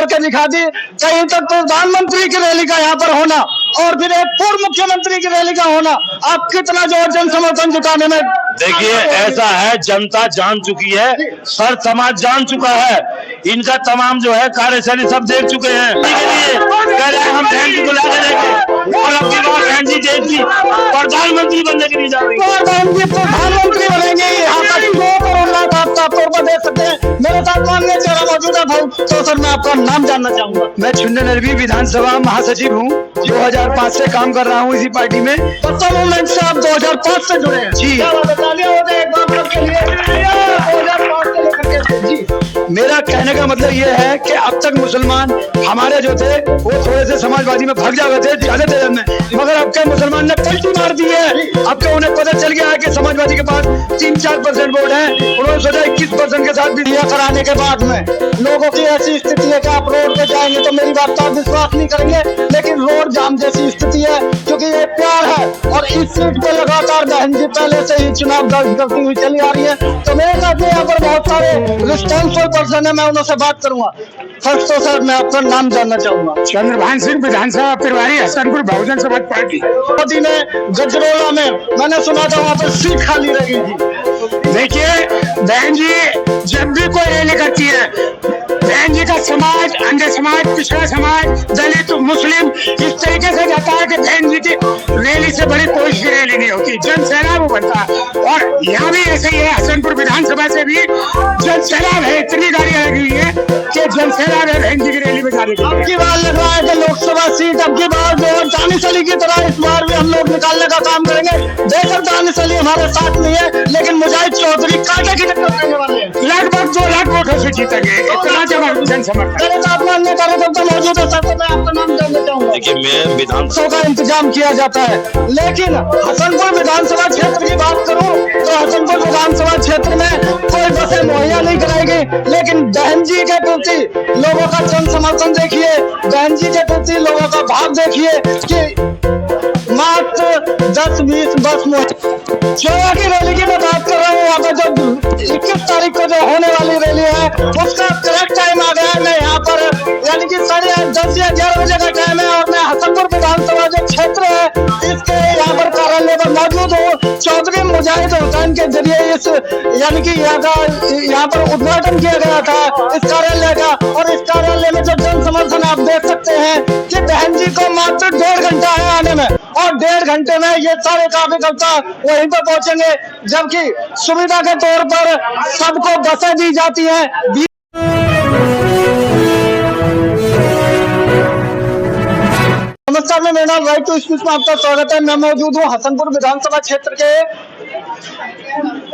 के दिखा दी। कहीं तक प्रधानमंत्री की रैली का यहाँ पर होना और फिर एक पूर्व मुख्यमंत्री की रैली का होना, आप कितना जो जन समर्थन जुटाने में। देखिए ऐसा है, जनता जान चुकी है, हर समाज जान चुका है, इनका तमाम जो है कार्यशैली सब देख चुके हैं। कह रहे हैं हम बहन जी को ला देंगे और अपनी बात बहन जी देश की प्रधानमंत्री बनने के लिए जा रही है। बहन जी प्रधानमंत्री बनेंगे, यहाँ पर देख सकते हैं। मेरे साथ माननीय चेहरा मौजूद है भाई, तो सर मैं आपका नाम जानना चाहूंगा। मैं छुन्ने नरवी विधानसभा महासचिव हूँ, 2005 से काम कर रहा हूँ इसी पार्टी में। बच्चा मूवमेंट से आप 2005 से जुड़े हैं जी। क्या बात है, तालियां हो जाए एक बार आपके लिए। 2005 से लेकर के जी। मेरा कहने का मतलब ये है कि अब तक मुसलमान हमारे जो थे वो थोड़े से समाजवादी में भाग जाते थे ज्यादा तेज में, मगर अब के मुसलमान ने पलटी मार दी है। अब तो उन्हें पता चल गया है कि समाजवादी के पास 3-4% वोट है, उन्होंने सोचा 21% के साथ भी दिया कराने के बाद में लोगों की ऐसी स्थिति है कि आप रोड पे जाएंगे तो मेरी बात का विश्वास नहीं करेंगे, लेकिन रोड जाम जैसी स्थिति है, क्योंकि ये प्यार है और इस सीट पे लगातार बहन जी पहले से ही चुनाव दर्ज करती हुई चली आ रही है। तो मेरे साथ में यहाँ पर बहुत सारे रिस्पॉन्सिबल पर्सन है, मैं उनसे बात करूंगा। फर्स्ट तो सर मैं आपका नाम जानना चाहूंगा। चंद्रभान सिंह, विधानसभा प्रभारी, हसनपुर बहुजन समाज पार्टी। मोदी ने गजरोला में मैंने सुना था वहाँ पर सीट खाली रही थी। देखिए बहन जी जब भी कोई रैली करती है, बहन जी का समाज, अंधे समाज, पिछड़ा समाज, दलित, मुस्लिम इस तरीके से जाता है कि बहन जी की रैली से बड़ी कोई सी रैली नहीं होती, जन सैलाब वो बनता है। और यहाँ भी ऐसे ही है, हसनपुर विधानसभा से भी जन सैलाब है, इतनी गाड़ियां लगी हुई है कि जन सैलाब है बहन जी की रैली में जाने के लिए। अब की बार लग रहा है कि लोकसभा सीट अब की बार जो दानिश अली की तरह इस बार भी हम लोग निकालने का काम करेंगे। बेशक दानिश अली हमारे साथ नहीं है, लेकिन मुजाहिद चौधरी कांटे की टक्कर देने वाले हैं। लगभग 2 लाख वोटों से जीतेंगे, इतना जन समर्थन। मेरे साथ माननीय कार्यकर्ता मौजूद है, सर तो मैं आपका नाम जानना चाहूंगा। देखिए मैं विधानसभा का इंतजाम किया जाता है, लेकिन हसनपुर विधानसभा क्षेत्र की बात करूं तो हसनपुर विधानसभा क्षेत्र में कोई बसें मुहैया नहीं कराएगी, लेकिन बहन जी के प्रति लोगों का जन समर्थन देखिए, बहन जी के प्रति लोगों का भाव देखिए कि मात्र 10-20 बस जोया की रैली की मैं बात कर रहा हूँ। यहाँ पर जो 21 तारीख को जो होने वाली रैली है उसका करेक्ट टाइम आ गया है। मैं यहाँ पर यानी कि 10:30 या 11 बजे का टाइम है और मैं हसनपुर विधानसभा जो क्षेत्र है इसके यहाँ पर कार्यालय पर मौजूद हूँ। चौधरी मुजाहिद हुसैन के जरिए इस यानी कि यहाँ पर उद्घाटन किया गया था इस कार्यालय का, और इस कार्यालय में जो जन समर्थन आप देख सकते हैं कि बहन जी को मात्र 1.5 घंटा है आने में, और 1.5 घंटे में ये सारे कार्यकर्ता वहीं पर पहुंचेंगे, जबकि सुविधा के तौर पर सबको बसें दी जाती हैं। नमस्कार, मैं मेरा नाम राइट टू स्पीच में आपका स्वागत है। मैं मौजूद हूँ हसनपुर विधानसभा क्षेत्र के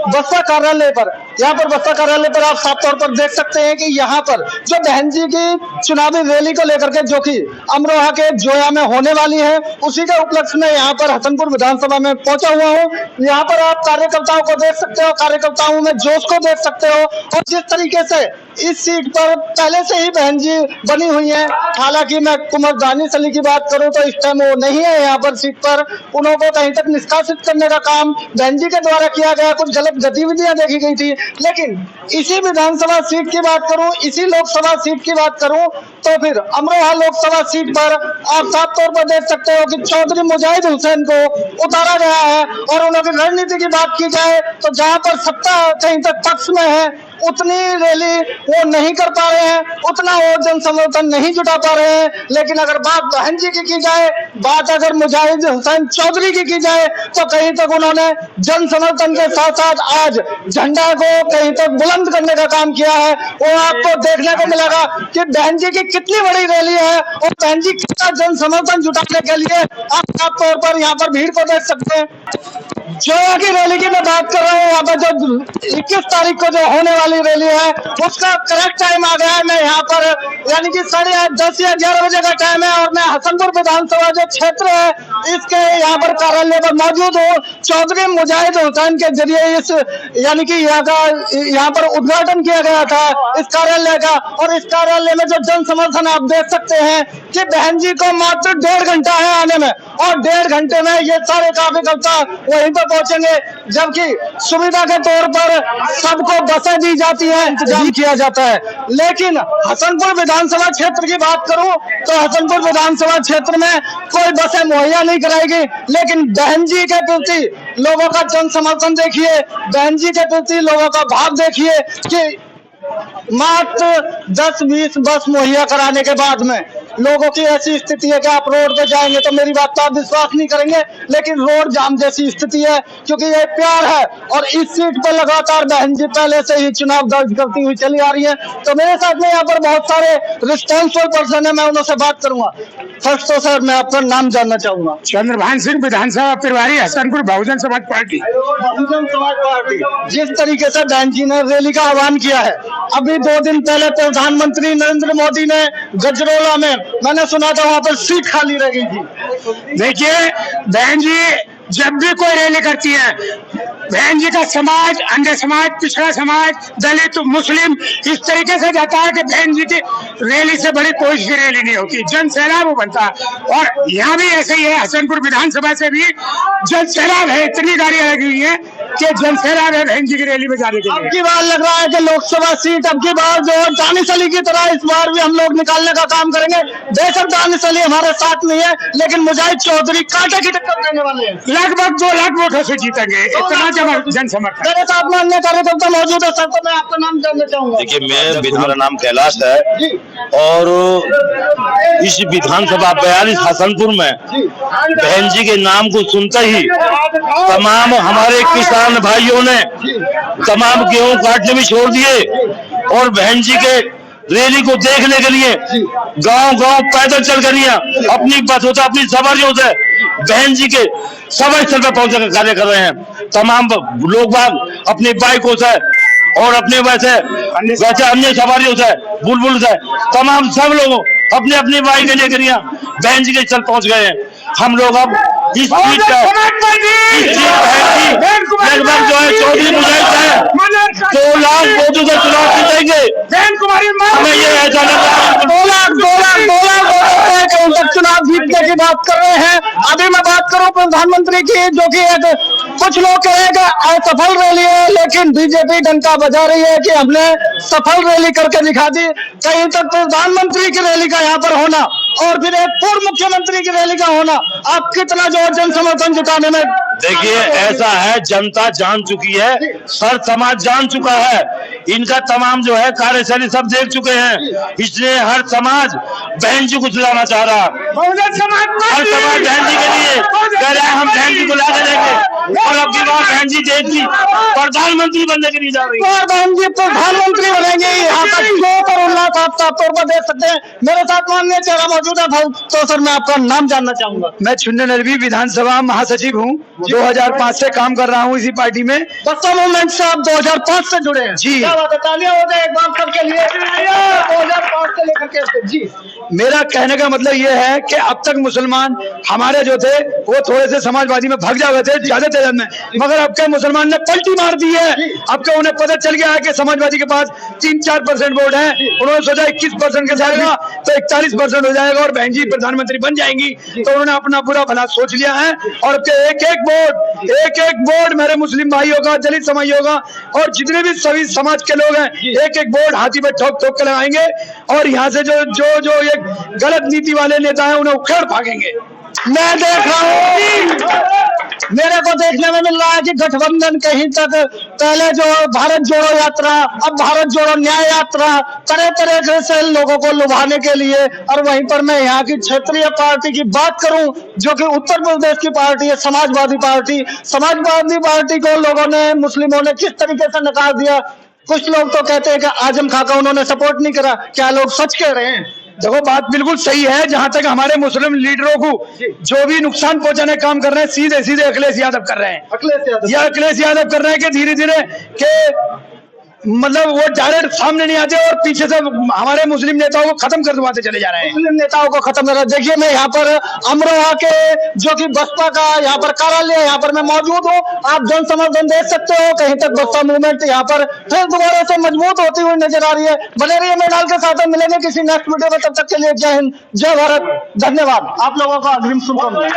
बसपा कार्यालय पर। यहाँ पर बसपा कार्यालय पर आप साफ तौर पर देख सकते हैं कि यहाँ पर जो बहन जी की चुनावी रैली को लेकर के जो कि अमरोहा के जोया में होने वाली है, उसी के उपलक्ष्य में यहाँ पर हसनपुर विधानसभा में पहुंचा हुआ हूँ। यहाँ पर आप कार्यकर्ताओं को देख सकते हो, कार्यकर्ताओं में जोश को देख सकते हो, और जिस तरीके से इस सीट पर पहले से ही बहन जी बनी हुई है। हालांकि मैं कुमार दानिश अली की बात करूं तो इस टाइम वो नहीं है यहाँ पर सीट पर, उनको कहीं तक निष्कासित करने का काम बहन जी के द्वारा किया गया, कुछ गलत गतिविधियां देखी गई थी। लेकिन इसी विधानसभा सीट की बात करूं, इसी लोकसभा सीट की बात करूं तो फिर अमरोहा लोकसभा सीट पर आप साफ तौर पर देख सकते हो कि चौधरी मुजाहिद हुसैन को उतारा गया है। और उनकी रणनीति की बात की जाए तो जहां पर सत्ता कहीं तक पक्ष में है, उतनी रैली वो नहीं कर पा रहे हैं, उतना वो जन समर्थन नहीं जुटा पा रहे हैं। लेकिन अगर बात बहन जी की जाए, बात अगर मुजाहिद हुसैन चौधरी की जाए तो कहीं तक उन्होंने जन समर्थन के साथ साथ आज झंडा को कहीं तक बुलंद करने का काम किया है। वो आपको देखने को मिलेगा कि बहन जी की कितनी बड़ी रैली है और बहन जी कितना जन समर्थन जुटाने के लिए आप साफ तौर पर यहाँ पर भीड़ को देख सकते हैं। जोया की रैली की मैं बात कर रहा हूँ, यहाँ पर जो 21 तारीख को जो होने वाली रैली है उसका करेक्ट टाइम आ गया है। मैं यहाँ पर यानी कि 10:30 या 11 बजे का टाइम है और मैं हसनपुर विधानसभा जो क्षेत्र है इसके यहाँ पर कार्यालय पर मौजूद हूँ। चौधरी मुजाहिद हुसैन के जरिए इस यानी कि यहाँ पर उद्घाटन किया गया था इस कार्यालय का, और इस कार्यालय में जो जन समर्थन आप देख सकते हैं कि बहन जी को मात्र 1.5 घंटा है आने में, और 1.5 घंटे में ये सारे कार्यकर्ता वहीं पर पहुंचेंगे, जबकि सुविधा के तौर पर सबको बसें दी जाती हैं, इंतजाम किया जाता है। लेकिन हसनपुर विधानसभा क्षेत्र की बात करूं तो हसनपुर विधानसभा क्षेत्र में कोई बसें मुहैया नहीं कराएगी, लेकिन बहन जी के प्रति लोगों का जन समर्थन देखिए, बहन जी के प्रति लोगों का भाव देखिए कि मात्र 10-20 बस मुहैया कराने के बाद में लोगों की ऐसी स्थिति है कि आप रोड पे जाएंगे तो मेरी बात तो आप विश्वास नहीं करेंगे, लेकिन रोड जाम जैसी स्थिति है, क्योंकि ये प्यार है और इस सीट पर लगातार बहन जी पहले से ही चुनाव दर्ज करती हुई चली आ रही है। तो मेरे साथ में यहाँ पर बहुत सारे रिस्पॉन्सिबल पर्सन है, मैं उनसे बात करूंगा। फर्स्ट तो सर मैं आपका नाम जानना चाहूंगा। चंद्रभान सिंह, विधानसभा प्रभारी, हसनपुर बहुजन समाज पार्टी। बहुजन समाज पार्टी जिस तरीके से बहन जी ने रैली का आह्वान किया है, अभी 2 दिन पहले प्रधानमंत्री नरेंद्र मोदी ने गजरोला में, मैंने सुना था वहां पर सीट खाली रह गई थी। देखिए, बहन जी जब भी कोई रैली करती है, बहन जी का समाज, अन्य समाज, पिछड़ा समाज, दलित, मुस्लिम इस तरीके से जाता है कि बहन जी की रैली से बड़ी कोई सी रैली नहीं होती, जन सैलाब बनता है। और यहाँ भी ऐसे ही है, हसनपुर विधानसभा से भी जन सैलाब है, इतनी गाड़ियां लगी हुई है कि जन सैलाब है बहन जी की रैली में जाने के लिए। अब की बार लग रहा है कि लोकसभा सीट अब की बार जो दानिश अली की तरह इस बार भी हम लोग निकालने का काम करेंगे। बेशक दानिश अली हमारे साथ नहीं है, लेकिन मुजाहिद चौधरी कांटे की टक्कर देने वाले हैं। लगभग 2 लाख वोटों से जीतेंगे, इतना जन समर्थन। मेरे साथ में अन्य कार्यकर्ता मौजूद है सर, तो मैं आपका नाम जानना चाहूंगा। देखिए, मेरा नाम कैलाश है और इस विधानसभा 42 हसनपुर में बहन जी के नाम को सुनते ही तमाम हमारे किसान भाइयों ने तमाम गेहूं काटने भी छोड़ दिए और बहन जी के रैली को देखने के लिए गांव-गांव पैदल चल कर अपनी बसों से, अपनी सवारियों से बहन जी के सभा स्थल पर पहुंचने का कार्य कर रहे हैं। तमाम लोग बाग अपनी बाइकों से और अपने वैसे अन्य सवारियों से, बुलबुल से, तमाम सब लोग अपने अपनी बाइक लेकर बहन जी के स्थल पहुंच गए हैं। हम लोग अब इस सीट लगभग जो है चौधरी मुजाहिद है 2 लाख वोटों से चुनाव जीतेंगे। हमें ये ऐसा लग रहा है 2 लाख वोटों से चुनाव जीतने की बात कर रहे हैं। अभी मैं बात करूं प्रधानमंत्री की, जो कि एक कुछ लोग कहेंगे असफल रैली है, लेकिन बीजेपी डंका बजा रही है कि हमने सफल रैली करके दिखा दी। कहीं तक प्रधानमंत्री की रैली का यहाँ पर होना और फिर एक पूर्व मुख्यमंत्री की रैली का होना, आप कितना जो जन समर्थन जुटाने में। देखिए, ऐसा है, जनता जान चुकी है, हर समाज जान चुका है, इनका तमाम जो है कार्यशैली सब देख चुके हैं, इसलिए हर समाज बहन जी को चलाना चाह रहा है। हर समाज बहन जी के लिए कह रहा है हम बहन जी को ला देंगे और अब की बार बहन जी देश की प्रधानमंत्री बनने के लिए जा रही है। बहन जी प्रधानमंत्री बनेंगे, यहाँ तक उल्लास आप साफ तौर पर देख सकते हैं। मेरे साथ माननीय चेहरा मौजूद है, तो सर मैं आपका नाम जानना चाहूंगा। मैं छुन्ने नरवी विधानसभा महासचिव हूँ, 2005 से काम कर रहा हूँ इसी पार्टी में। बस्ता मूवमेंट से आप 2005 से जुड़े हैं? जी। क्या बात है, तालियां हो जाए एक बार सबके लिए। 2005 से लेकर के जी। मेरा कहने का मतलब ये है कि अब तक मुसलमान हमारे जो थे वो थोड़े से समाजवादी में भाग जाते थे ज्यादा तादाद में, मगर अब के मुसलमान ने पलटी मार दी है। अब के उन्हें पता चल गया है कि समाजवादी के पास 3-4% वोट है, उन्होंने सोचा 21% के जाएगा तो 41% हो जाएगा और बहन जी प्रधानमंत्री बन जाएंगी, तो उन्होंने अपना पूरा भला सोच लिया है। और एक एक वोट मेरे मुस्लिम भाइयों का, दलित समाइयों का और जितने भी सभी समाज के लोग हैं, एक एक वोट हाथी पे ठोक ठोक कर लगाएंगे और यहाँ से जो ये गलत नीति वाले नेता हैं उन्हें उखेड़ भागेंगे। मैं देख रहा हूँ, मेरे को देखने में मिल रहा है कि गठबंधन कहीं तक पहले जो भारत जोड़ो यात्रा, अब भारत जोड़ो न्याय यात्रा, तरह तरह से लोगों को लुभाने के लिए। और वहीं पर मैं यहाँ की क्षेत्रीय पार्टी की बात करूं, जो कि उत्तर प्रदेश की पार्टी है, समाजवादी पार्टी। समाजवादी पार्टी को लोगों ने, मुस्लिमों ने किस तरीके से नकार दिया। कुछ लोग तो कहते हैं कि आजम खां का उन्होंने सपोर्ट नहीं करा। क्या लोग सच कह रहे हैं? देखो, बात बिल्कुल सही है। जहां तक हमारे मुस्लिम लीडरों को जो भी नुकसान पहुंचाने काम कर रहे हैं, सीधे सीधे अखिलेश यादव कर रहे हैं। अखिलेश यादव कर रहे हैं कि धीरे धीरे के मतलब वो डायरेक्ट सामने नहीं आते और पीछे से हमारे मुस्लिम नेताओं को खत्म कर दबाते चले जा रहे हैं। मुस्लिम नेताओं को खत्म कर, देखिए मैं यहाँ पर अमरोहा के जो कि बसपा का यहाँ पर कार्यालय है, यहाँ पर मैं मौजूद हूँ। आप जन समर्थन देख सकते हो, कहीं तक बसपा मूवमेंट यहाँ पर फिर दोबारा से मजबूत होती हुई नजर आ रही है। बने रहिए मेरे नाल के साथ, मिलेंगे किसी नेक्स्ट वीडियो में, तब तक के लिए जय हिंद जय भारत, धन्यवाद। आप लोगों का अग्रिम शुभकामनाएं।